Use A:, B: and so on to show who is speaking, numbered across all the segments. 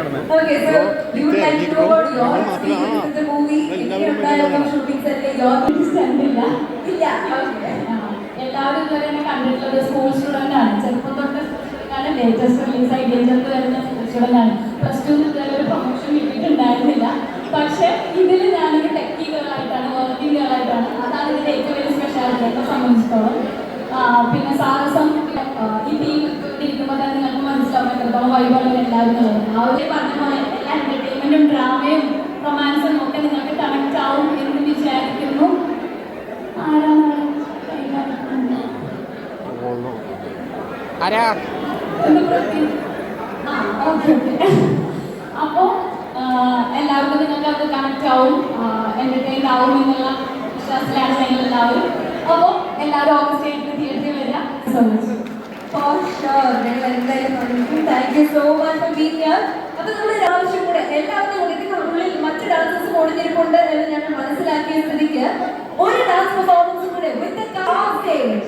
A: Okay, so you would like to know about your experience with the movie? Shooting set
B: എല്ലാവരും ഇതുവരെ എന്നെ കണ്ടിട്ടുള്ളത് school student ആണ്. ചെറുപ്പം തൊട്ട് സ്കൂളിലാണ് ലേറ്റസ്റ്റ് റിലീസായി ഡേഞ്ചർക്ക് വരുന്ന സ്കൂൾ സ്റ്റുഡൻ്റ് ആണ്. പ്ലസ് ടു ഇതുവരെ ഒരു പ്രൊമോഷൻ കിട്ടിയിട്ടുണ്ടായിരുന്നില്ല. പക്ഷേ ഇതിൽ ഞാനൊരു ടെക്കി ഗേളായിട്ടാണ്, വർക്കിംഗ് ഗേളായിട്ടാണ്. അതാണ് ഇതിൻ്റെ ഏറ്റവും വലിയ സ്പെഷ്യാലിറ്റി എന്നെ സംബന്ധിച്ചിടത്തോളം. പിന്നെ സാഹസം ഈ ടീം ഇരിക്കുമ്പോൾ തന്നെ നിങ്ങൾക്ക് മനസ്സിലാവും എത്രത്തോളം വൈബാണ് എല്ലാവരും ഉള്ളത്. ആ ഒരു പറഞ്ഞ പോലെ എല്ലാ എൻ്റർടൈൻമെൻറ്റും ഡ്രാമയും റൊമാൻസും ഒക്കെ നിങ്ങൾക്ക് കണക്റ്റ് ആവും എന്ന് വിചാരിക്കുന്നു. ആരാണ് അപ്പോൾ എല്ലാവർക്കും നിങ്ങൾക്ക് അത് കണക്റ്റ് ആവും, എൻ്റർടൈൻ ആവും എന്നുള്ള വിശ്വാസത്തിലാണ് ഞങ്ങൾ എല്ലാവരും. അപ്പോൾ എല്ലാവരും ഓഗസ്റ്റ് 8 തിയേറ്ററിൽ വരിക. So much
A: For sure. Thank you so much for being here. അപ്പോൾ നമ്മുടെ ആവശ്യം കൂടെ എല്ലാവരും ഇതിനുള്ളിൽ മറ്റ് ഡാൻസേഴ്സ് ഓടിഞ്ഞിരിപ്പുണ്ട് എന്ന് ഞങ്ങൾ മനസ്സിലാക്കിയ സ്ഥിതിക്ക് ഒരു ഡാൻസ് പെർഫോമൻസ് കൂടെ with the car stage.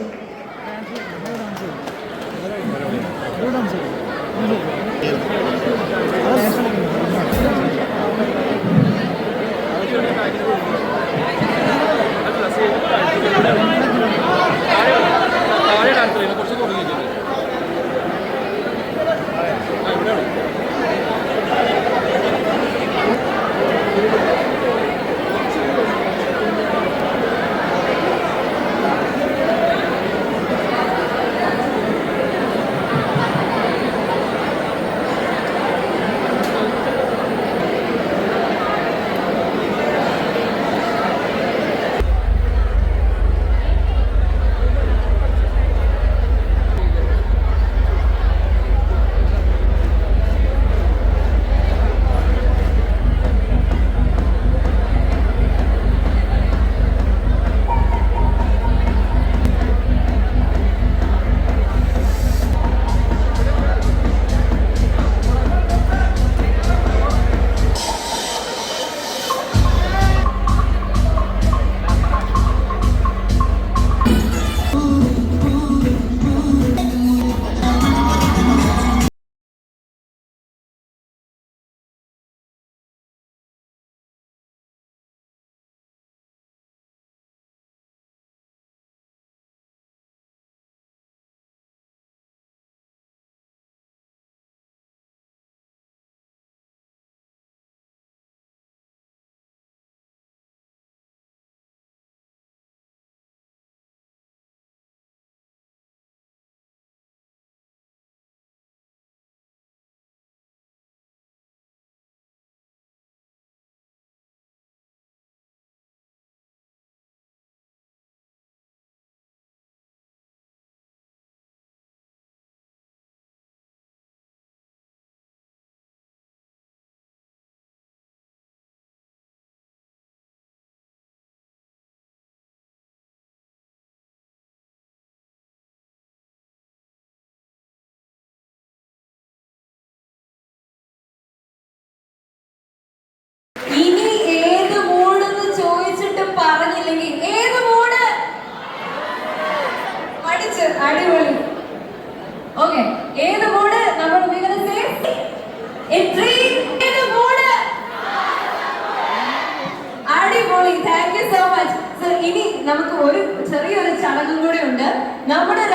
A: ഇനി ഏത് മൂടെന്ന് ചോദിച്ചിട്ട് പറഞ്ഞില്ലെങ്കിൽ ഏത് മൂട് പഠിച്ച് അടിപൊളി. ഓക്കെ, ഏത് മൂട് നമ്മൾ അടിപൊളി. Thank you so much. ഇനി നമുക്ക് ഒരു ചെറിയൊരു ചടങ്ങും കൂടി ഉണ്ട്. നമ്മുടെ